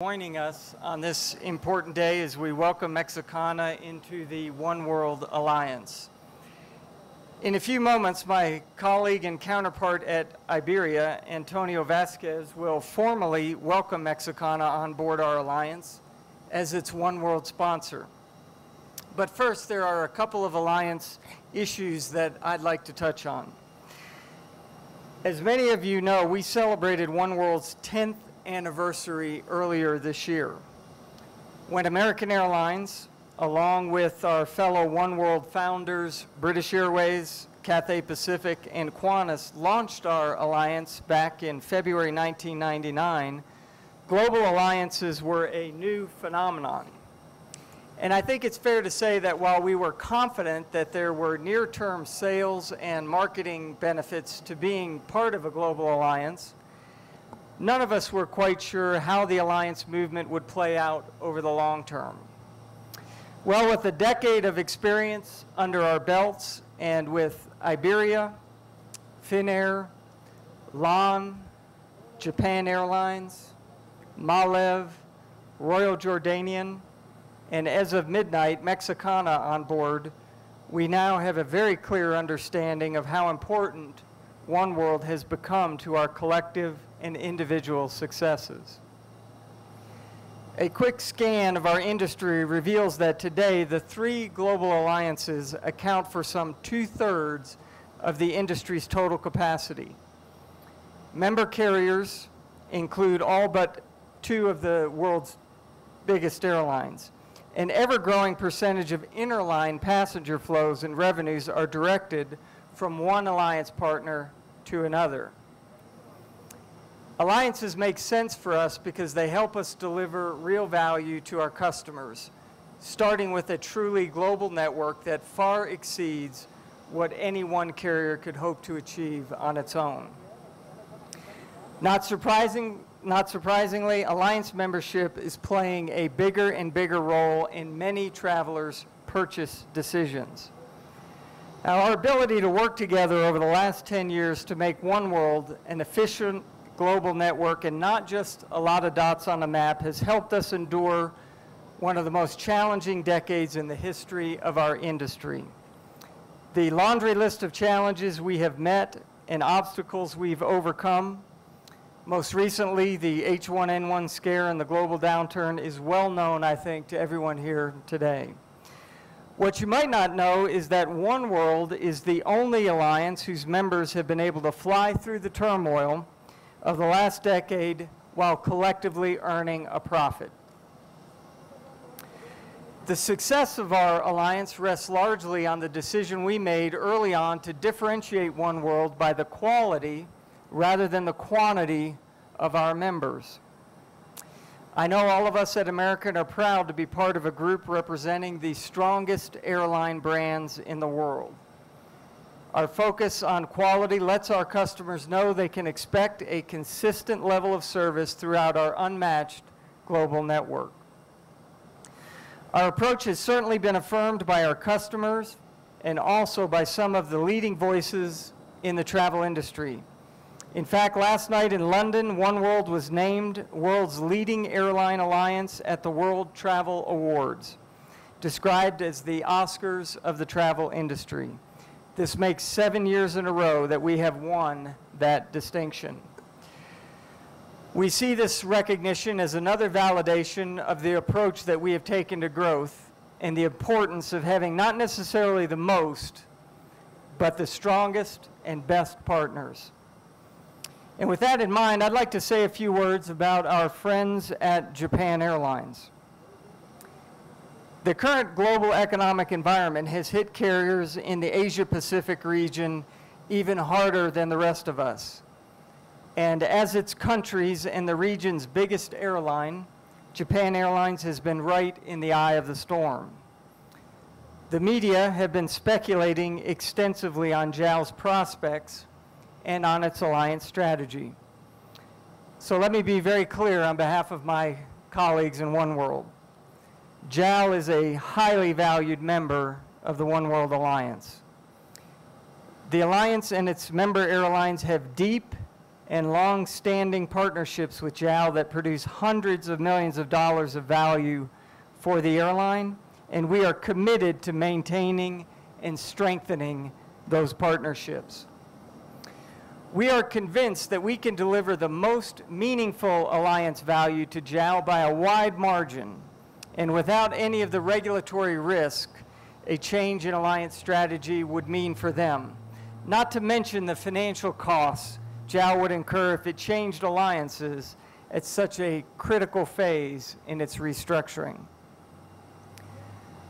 Joining us on this important day as we welcome Mexicana into the One World Alliance. In a few moments, my colleague and counterpart at Iberia, Antonio Vasquez, will formally welcome Mexicana on board our alliance as its One World sponsor. But first, there are a couple of alliance issues that I'd like to touch on. As many of you know, we celebrated One World's 10th anniversary earlier this year, when American Airlines, along with our fellow One World founders, British Airways, Cathay Pacific, and Qantas, launched our alliance back in February 1999, global alliances were a new phenomenon. And I think it's fair to say that while we were confident that there were near-term sales and marketing benefits to being part of a global alliance, none of us were quite sure how the alliance movement would play out over the long term. Well, with a decade of experience under our belts and with Iberia, Finnair, LAN, Japan Airlines, Malev, Royal Jordanian, and as of midnight, Mexicana on board, we now have a very clear understanding of how important One World has become to our collective and individual successes. A quick scan of our industry reveals that today the three global alliances account for some 2/3 of the industry's total capacity. Member carriers include all but two of the world's biggest airlines. An ever-growing percentage of interline passenger flows and revenues are directed from one alliance partner to another. Alliances make sense for us because they help us deliver real value to our customers, starting with a truly global network that far exceeds what any one carrier could hope to achieve on its own. Not surprisingly, alliance membership is playing a bigger and bigger role in many travelers' purchase decisions. Now, our ability to work together over the last 10 years to make One World an efficient global network and not just a lot of dots on a map has helped us endure one of the most challenging decades in the history of our industry. The laundry list of challenges we have met and obstacles we've overcome, most recently the H1N1 scare and the global downturn, is well known, I think, to everyone here today. What you might not know is that One World is the only alliance whose members have been able to fly through the turmoil of the last decade while collectively earning a profit. The success of our alliance rests largely on the decision we made early on to differentiate One World by the quality rather than the quantity of our members. I know all of us at American are proud to be part of a group representing the strongest airline brands in the world. Our focus on quality lets our customers know they can expect a consistent level of service throughout our unmatched global network. Our approach has certainly been affirmed by our customers and also by some of the leading voices in the travel industry. In fact, last night in London, One World was named world's leading airline alliance at the World Travel Awards, described as the Oscars of the travel industry. This makes 7 years in a row that we have won that distinction. We see this recognition as another validation of the approach that we have taken to growth and the importance of having not necessarily the most, but the strongest and best partners. And with that in mind, I'd like to say a few words about our friends at Japan Airlines. The current global economic environment has hit carriers in the Asia-Pacific region even harder than the rest of us. And as its country's and the region's biggest airline, Japan Airlines has been right in the eye of the storm. The media have been speculating extensively on JAL's prospects and on its alliance strategy. So let me be very clear on behalf of my colleagues in One World. JAL is a highly valued member of the One World Alliance. The alliance and its member airlines have deep and long-standing partnerships with JAL that produce hundreds of millions of dollars of value for the airline, and we are committed to maintaining and strengthening those partnerships. We are convinced that we can deliver the most meaningful alliance value to JAL by a wide margin, and without any of the regulatory risk a change in alliance strategy would mean for them, not to mention the financial costs JAL would incur if it changed alliances at such a critical phase in its restructuring.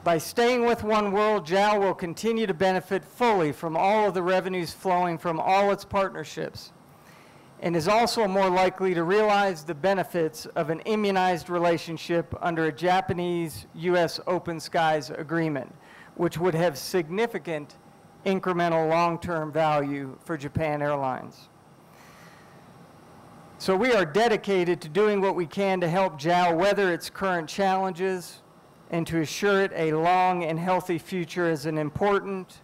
By staying with oneworld, JAL will continue to benefit fully from all of the revenues flowing from all its partnerships, and is also more likely to realize the benefits of an immunized relationship under a Japanese-U.S. Open Skies agreement, which would have significant incremental long-term value for Japan Airlines. So we are dedicated to doing what we can to help JAL weather its current challenges and to assure it a long and healthy future as an important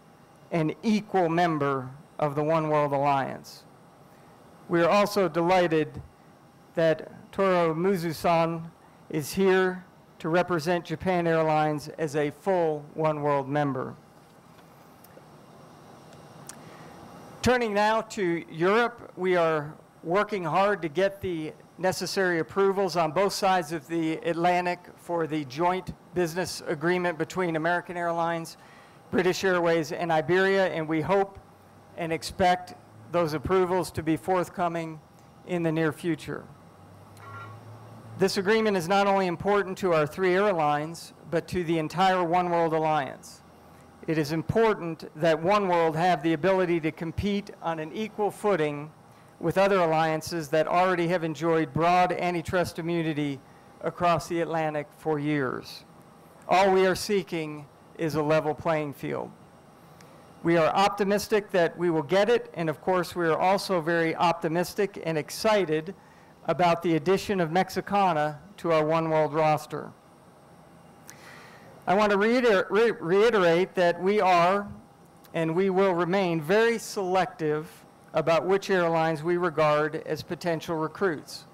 and equal member of the oneworld Alliance. We are also delighted that Toru Muzu-san is here to represent Japan Airlines as a full oneworld member. Turning now to Europe, we are working hard to get the necessary approvals on both sides of the Atlantic for the joint business agreement between American Airlines, British Airways, and Iberia, and we hope and expect those approvals to be forthcoming in the near future. This agreement is not only important to our three airlines, but to the entire oneworld Alliance. It is important that oneworld have the ability to compete on an equal footing with other alliances that already have enjoyed broad antitrust immunity across the Atlantic for years. All we are seeking is a level playing field. We are optimistic that we will get it, and of course we are also very optimistic and excited about the addition of Mexicana to our oneworld roster. I want to reiterate that we are and we will remain very selective about which airlines we regard as potential recruits.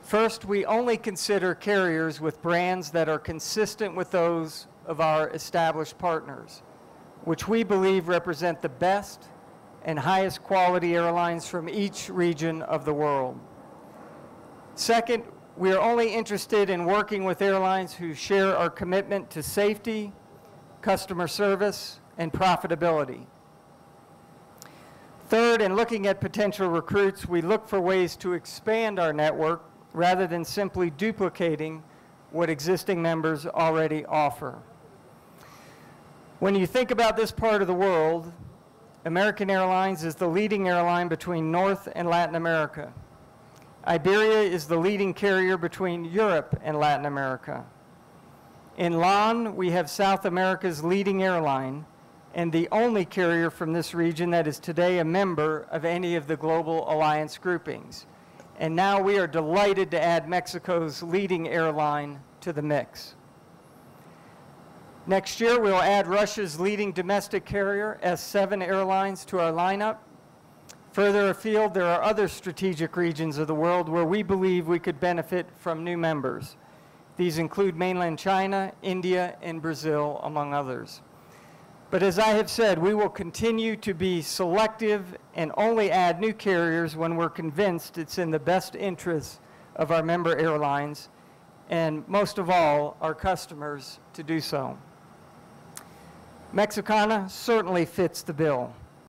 First, we only consider carriers with brands that are consistent with those of our established partners, which we believe represent the best and highest quality airlines from each region of the world. Second, we are only interested in working with airlines who share our commitment to safety, customer service, and profitability. Third, in looking at potential recruits, we look for ways to expand our network rather than simply duplicating what existing members already offer. When you think about this part of the world, American Airlines is the leading airline between North and Latin America. Iberia is the leading carrier between Europe and Latin America. In LAN, we have South America's leading airline and the only carrier from this region that is today a member of any of the global alliance groupings. And now we are delighted to add Mexico's leading airline to the mix. Next year, we'll add Russia's leading domestic carrier, S7 Airlines, to our lineup. Further afield, there are other strategic regions of the world where we believe we could benefit from new members. These include mainland China, India, and Brazil, among others. But as I have said, we will continue to be selective and only add new carriers when we're convinced it's in the best interest of our member airlines, and most of all, our customers to do so. Mexicana certainly fits the bill.